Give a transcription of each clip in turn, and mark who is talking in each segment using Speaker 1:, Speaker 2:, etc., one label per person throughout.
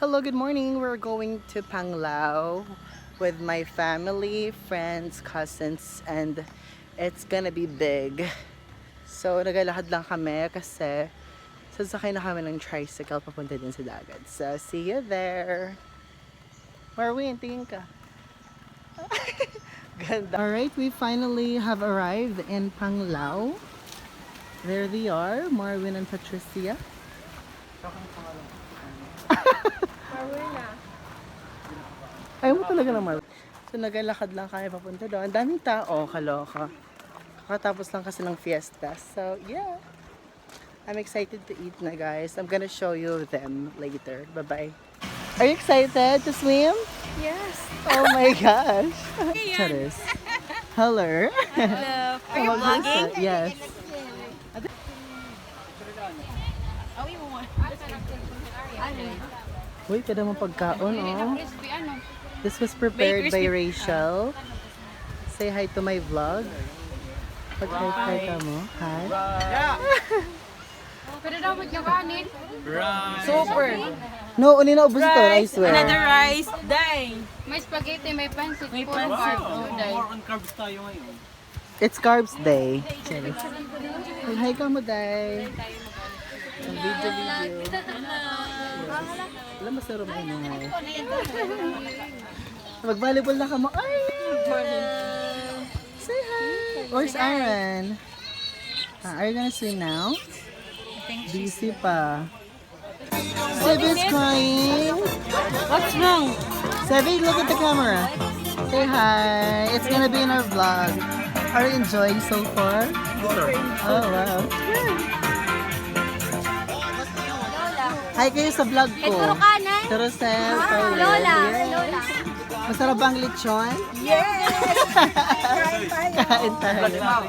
Speaker 1: Hello, good morning. We're going to Panglao with my family, friends, cousins, and it's gonna be big. So, naglalakad lang kami kasi sasakay na kami ng tricycle papunta din sa dagat. So, see you there. Marwin, tingin ka. Ganda. Alright, we finally have arrived in Panglao. There they are, Marwin and Patricia. Ayaw mo talaga ng Marwin. So, naglalakad lang kami papunta doon. Ang daming tao, kaloka. Kakatapos lang kasi ng fiesta. So, yeah. I'm excited to eat na, guys. I'm gonna show you them later. Bye-bye. Are you excited to swim?
Speaker 2: Yes.
Speaker 1: Oh my gosh. Charis. Hello.
Speaker 2: Hello. Are you vlogging?
Speaker 1: Yes. Uy, kada mong pagkaon, oh. This was prepared by Rachel. Say hi to my vlog. Pag-hi ka mo. Hi.
Speaker 2: Pero dapat yung kanin.
Speaker 3: Super.
Speaker 1: No, uni na ubos ito, I swear.
Speaker 3: Another rice. Day.
Speaker 2: May spaghetti, may pancit.
Speaker 3: May
Speaker 2: puro
Speaker 3: pansit.
Speaker 2: carb. Oh, day.
Speaker 3: More on carbs tayo ngayon.
Speaker 1: It's carbs day. Charis. Hi ka mo, Day. Ang video. Alam mo sa room mo. Mag-volleyball na ka mo. Ay! Say hi! Where's Aaron? Are you gonna swim now? Busy pa. Seven's crying.
Speaker 3: What's wrong?
Speaker 1: Seven, look at the camera. Say hi. It's gonna be in our vlog. Are you enjoying so far? Oh, wow. Hi kayo sa vlog ko.
Speaker 2: Puro kanan.
Speaker 1: Pero Rosel, Paula.
Speaker 2: Lola.
Speaker 1: Yes.
Speaker 2: Lola.
Speaker 1: Masarap bang lechon?
Speaker 2: Yes!
Speaker 1: Kain tayo. Kain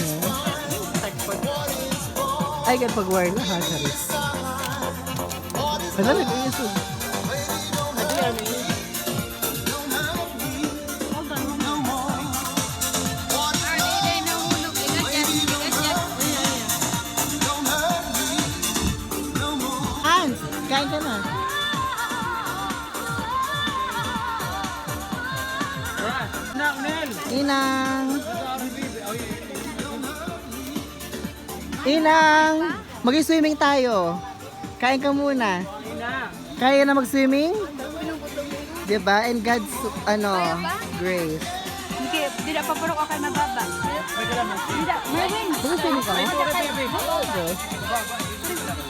Speaker 1: mo. Ay, gan pag-wear na ha, Charis. Wala, nag-iisog. Hans, kain ka na. Inang. Inang. Mag-swimming tayo. Kain ka muna. Kaya na mag-swimming? Diba? And God's, grace.
Speaker 2: Hindi na papurok ako na baba.
Speaker 1: Mag-swimming ka?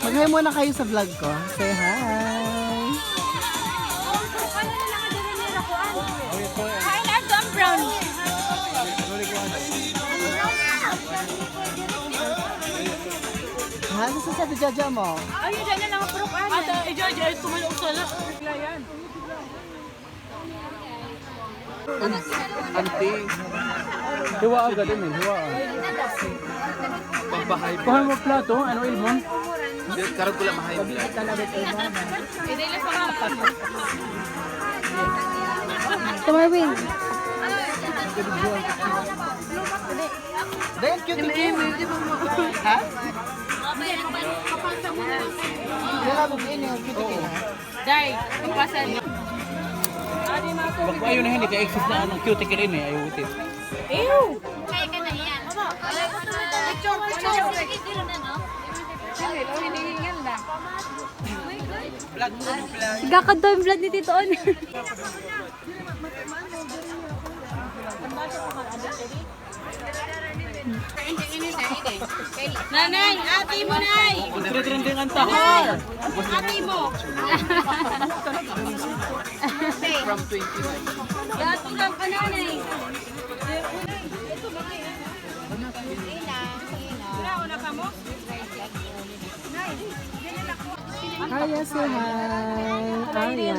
Speaker 1: Mag-hi muna kayo sa vlog ko. Say hi.
Speaker 2: Kain na ito ang brown.
Speaker 1: Ha? Ano sa jaja mo?
Speaker 2: Ayun, dyan na lang ang purok ano.
Speaker 3: Ata, ijaja, ay tumayo ko sana. Yan.
Speaker 4: Anti. Hiwa agad din eh, hiwa. Pagbahay pa.
Speaker 3: Kuhan mo plato, ano ilmon?
Speaker 4: Karag ko lang mahay vlog.
Speaker 2: Tumarwin.
Speaker 1: Then, cute Ha? Wala mo din yung cute
Speaker 2: Day, pampasan.
Speaker 3: Wag ayaw na hindi ka exist na anong cuticle rin eh, ayaw utit.
Speaker 2: Ew! Kaya ka na yan. Gakad daw yung blood ni Tito On. Nanay, ate mo nay!
Speaker 3: Trending ang tahar!
Speaker 2: Ate mo!
Speaker 4: From 29.
Speaker 2: Gato lang ka nanay!
Speaker 1: Arya, say hi. Arya.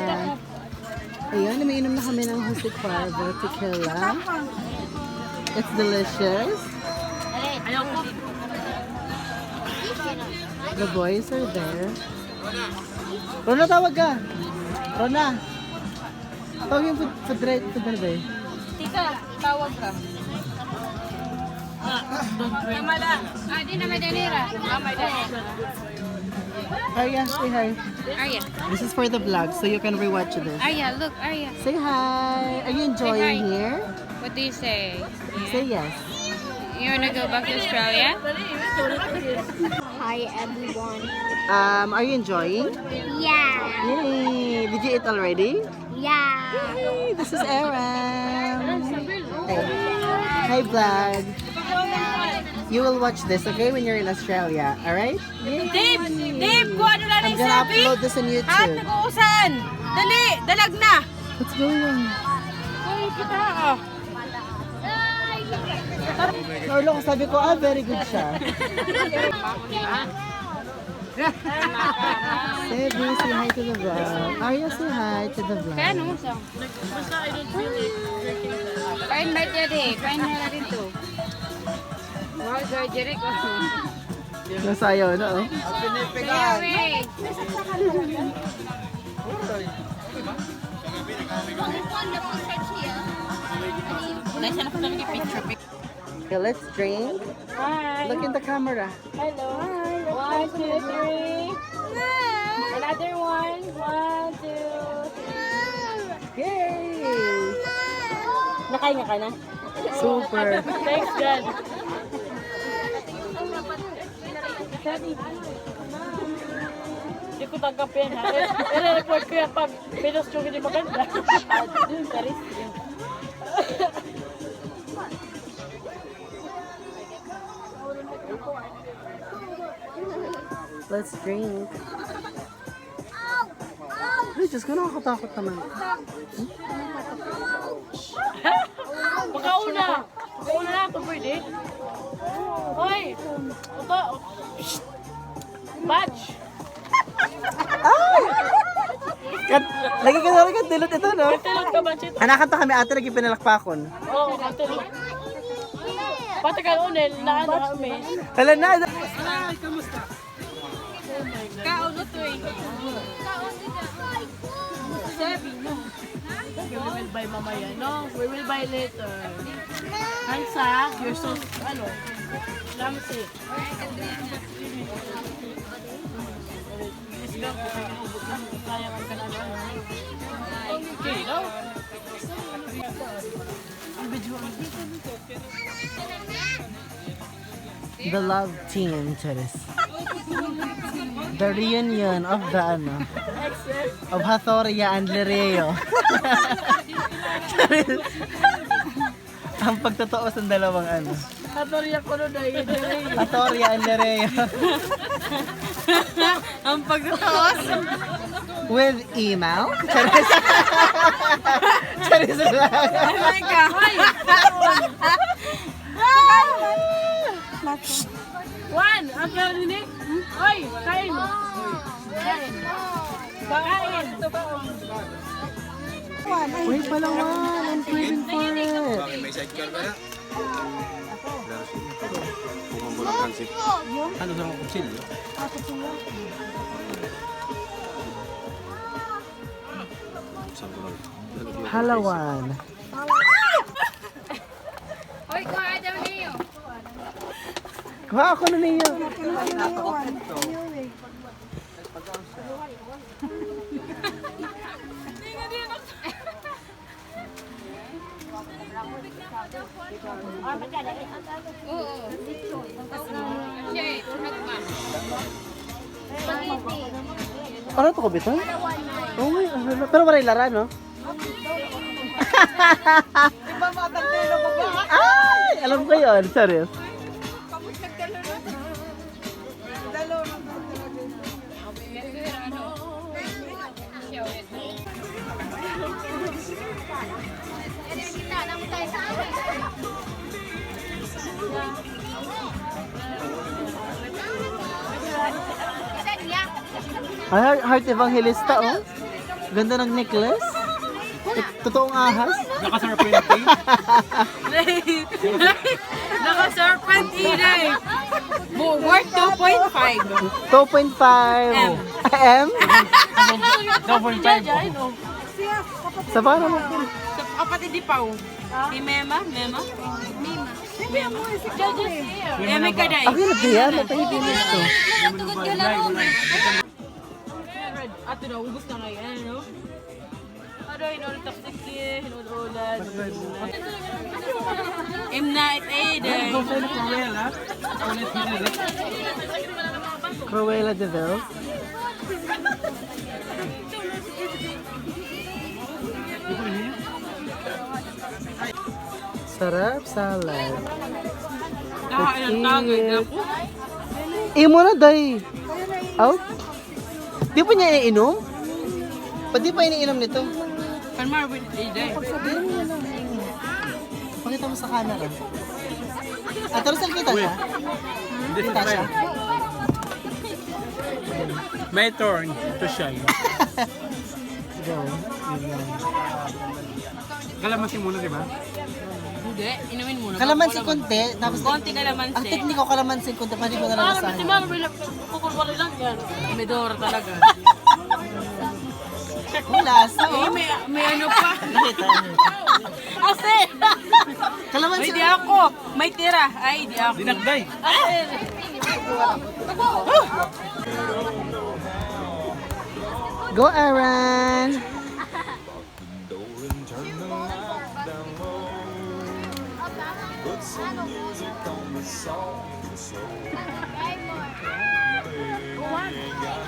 Speaker 1: Ayan, umiinom na kami ng Jose Cuervo tequila. It's delicious. The boys are there. Rona, tawag ka. Rona. Tawag yung food driver.
Speaker 2: Tita, tawag ka. Kamala. Di na may danira. May danira.
Speaker 1: Arya, say hi.
Speaker 2: Arya.
Speaker 1: This is for the vlog, so you can rewatch this.
Speaker 2: Arya, look, Arya.
Speaker 1: Say hi. Are you enjoying
Speaker 2: Say hi.
Speaker 1: here?
Speaker 2: What do you say?
Speaker 1: Say yes.
Speaker 2: You wanna go back to Australia?
Speaker 5: Hi everyone.
Speaker 1: Are you enjoying?
Speaker 5: Yeah.
Speaker 1: Yay! Did you eat already?
Speaker 5: Yeah.
Speaker 1: Yay! This is Aaron. Hey. Hi, vlog. You will watch this, okay, when you're in Australia, alright?
Speaker 2: Dave! Dave, kuha na
Speaker 1: I'm gonna upload this on YouTube.
Speaker 2: nag-uusan! Dali! Dalag na!
Speaker 1: What's going on?
Speaker 2: Ay, kita!
Speaker 1: Carlo, sabi ko, very good siya. Sebi, say hi to the vlog. Arya, say hi to the vlog.
Speaker 2: Kaya ano mo sa? Kain ba ito di? Kain na dito. Wow, surgery ko.
Speaker 1: Nasayaw na, oh.
Speaker 2: Away!
Speaker 1: Okay, let's drink.
Speaker 2: Hi!
Speaker 1: Look in the camera.
Speaker 2: Hello! Hi! 1, 2, 3. Another one. 1, 2, 3.
Speaker 1: Yay!
Speaker 2: Nakain ka na?
Speaker 1: Super.
Speaker 2: Thanks, God.
Speaker 6: Hindi ko tanggapin ha. I-report ko yan pag pinos yung hindi maganda.
Speaker 1: Let's drink. Ay, Diyos ko, nakakatakot naman.
Speaker 6: Makauna! Makauna na ito, pwede? Hoy! Ito! Batch!
Speaker 1: Lagi ka na rin ang dilot ito, no?
Speaker 6: Tilot ka, batch ito.
Speaker 1: Anakan to kami ate, lagi pinalakpakon.
Speaker 6: Oo, tilot. Pati ka unil, naano kami.
Speaker 1: Hala na.
Speaker 2: Kaon na to eh.
Speaker 6: We will buy mamaya, no? We will buy later. Hansa, you're so, ano, lamsi. Okay, no?
Speaker 1: The love team, Charis. The reunion of the, ano, of Hathoria and Lereo. Charis. Ang pagtotoo sa dalawang, ano,
Speaker 6: Hatoriya ko nun ay
Speaker 1: Hathoria and Lereo.
Speaker 2: Ang pagkataos.
Speaker 1: With email. Charis. Charis lang.
Speaker 2: Oh my God.
Speaker 6: Juan, ang karinig? Oy, kain. Kain. Kain.
Speaker 1: Uy, palawan. I'm craving for it.
Speaker 4: May sidecar ba yan? Bumambulang transit. Ano sa mga kutsilyo? Saan ko lang?
Speaker 1: Palawan.
Speaker 2: Hoy, kuha daw niyo.
Speaker 1: Kuha ako na niyo.
Speaker 2: Oo. Shit, nagma.
Speaker 1: Ano to ko bito? Oh my, pero maray lara, no? Ay, alam ko yun. Serious. Ay, Heart Evangelista, oh. Ganda ng necklace. Totoong ahas.
Speaker 3: Naka-serpentine.
Speaker 2: Naka-serpent inay. Worth 2.5.
Speaker 1: 2.5 M.
Speaker 3: 2.5.
Speaker 1: Sa para mo.
Speaker 2: Sa kapatid di Pao. Si Mema? Mema? Mema. Mema ka dahil.
Speaker 1: Ako yung nagdiyan. Nagpahitin ito.
Speaker 6: Ato na, ubus na ngayon, no? Ano, hinul toxic hinul ulan.
Speaker 2: M. Night Aiden.
Speaker 1: Cruella de Vil. Sarap salad.
Speaker 2: Kakain ang tagay na po.
Speaker 1: Imo na, day. Out? Di pa niya iniinom? Pa di pa iniinom nito?
Speaker 2: Kan Marvin Aiden.
Speaker 1: Pakita mo sa camera. Pero saan kita siya? Kita siya.
Speaker 3: My turn to shine.
Speaker 1: Go.
Speaker 3: Kalamansi muna, di ba?
Speaker 2: Hindi, inumin muna.
Speaker 1: Kalamansi konti. Tapos
Speaker 2: Konti kalamansi.
Speaker 1: ang tekniko kalamansi konti. Pwede ko na lang
Speaker 6: Parang si Mama, kukurwari lang yan.
Speaker 2: Medora talaga.
Speaker 1: Wala. So,
Speaker 2: May ano pa.
Speaker 1: nakita.
Speaker 2: Ase!
Speaker 1: Kalamansi.
Speaker 2: Ay, di ako. May tira. Ay, di ako.
Speaker 3: Dinagday.
Speaker 1: Go, Aaron.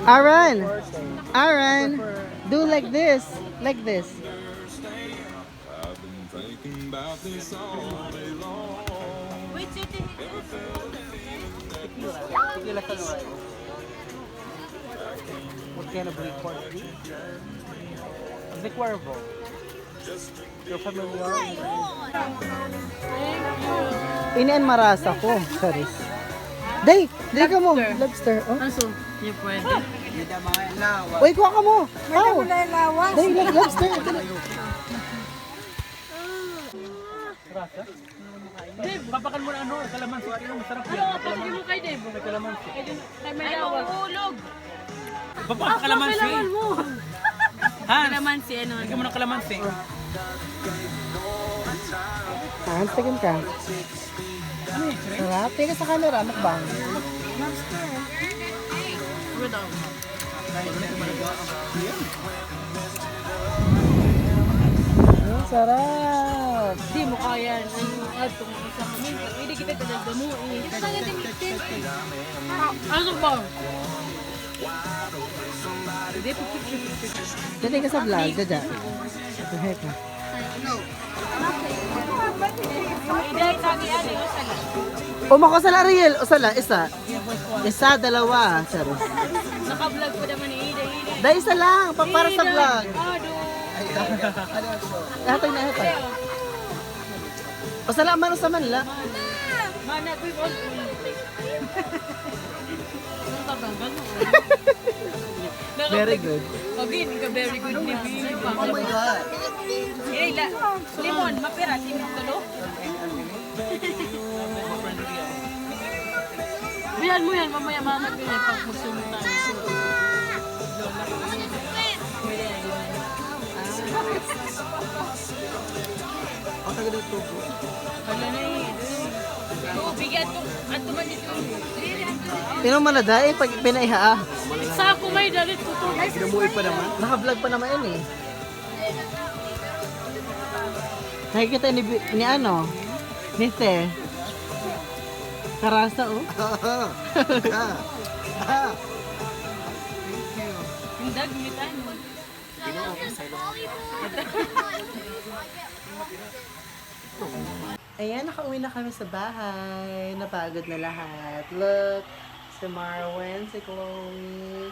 Speaker 1: Aaron. Aaron. Do like this. Like this.
Speaker 3: What kind of report? The Cuervo. You're familiar?
Speaker 1: Ini ang marasa ko. Sorry. Day, day ka mo. Lobster. Oh.
Speaker 2: Aso? Hindi pwede.
Speaker 1: Uy, kuha ka mo. How? Day, lobster.
Speaker 3: Dave, papakan mo na ano, kalamansi. Ano, masarap yan.
Speaker 6: Tawagin mo kay Dave.
Speaker 3: May kalamansi.
Speaker 6: Kay may
Speaker 2: Ay,
Speaker 6: lawas.
Speaker 2: mahulog.
Speaker 3: Papakan kalamansi.
Speaker 6: Kailangan mo.
Speaker 3: Hans,
Speaker 2: Kalamansi, ano?
Speaker 3: lagyan mo ng kalamansi.
Speaker 1: Hans, tingin ka. Sarap. Tingin ka sa camera. Mukbang. Sarap.
Speaker 6: Hindi mo kaya ang atong isang minsan. Hindi kita talaga Ano ba?
Speaker 1: Tingin ka sa vlog. Dada. Ito, heka. Umako sa Ariel. O sala, isa. Isa, dalawa. Sorry.
Speaker 2: Naka-vlog pa naman ni Ida.
Speaker 1: Dahil isa lang. Para sa vlog. Hatay na hatay. O sala, mano sa manla.
Speaker 2: Mana, we want
Speaker 1: Very good.
Speaker 2: Okay, ka very good ni Bibi.
Speaker 1: Oh my God.
Speaker 2: Ila, limon, mapira, tinutulo.
Speaker 6: Bihan mo yan, mamaya mamagpilay pag magsunod tayo.
Speaker 2: Wala na eh. Tubig ato man dito.
Speaker 1: Pino man na dahil pag pinaiha.
Speaker 6: Sa ako may dalit tuto.
Speaker 3: Ginamuhi pa naman.
Speaker 1: Naka-vlog pa naman yun eh. Nakikita ni ano? Ni Te. Karasa oh.
Speaker 2: Yung dagmitan mo.
Speaker 1: Ayan, nakauwi na kami sa bahay. Napagod na lahat. Look, si Marwen, si Chloe.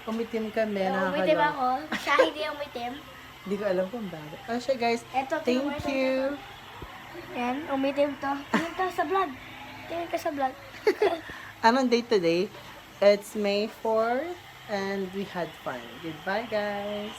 Speaker 1: Umitim kami.
Speaker 5: Umitim
Speaker 1: nakakaloka.
Speaker 5: ako. Siya hindi umitim.
Speaker 1: Hindi ko alam kung bakit. Oh, siya guys.
Speaker 5: Eto,
Speaker 1: Thank
Speaker 5: tingnan mo
Speaker 1: you.
Speaker 5: Yan, umitim to. Tingin ka sa vlog. Tingin ka sa vlog.
Speaker 1: Anong date today? It's May 4th and we had fun. Goodbye guys.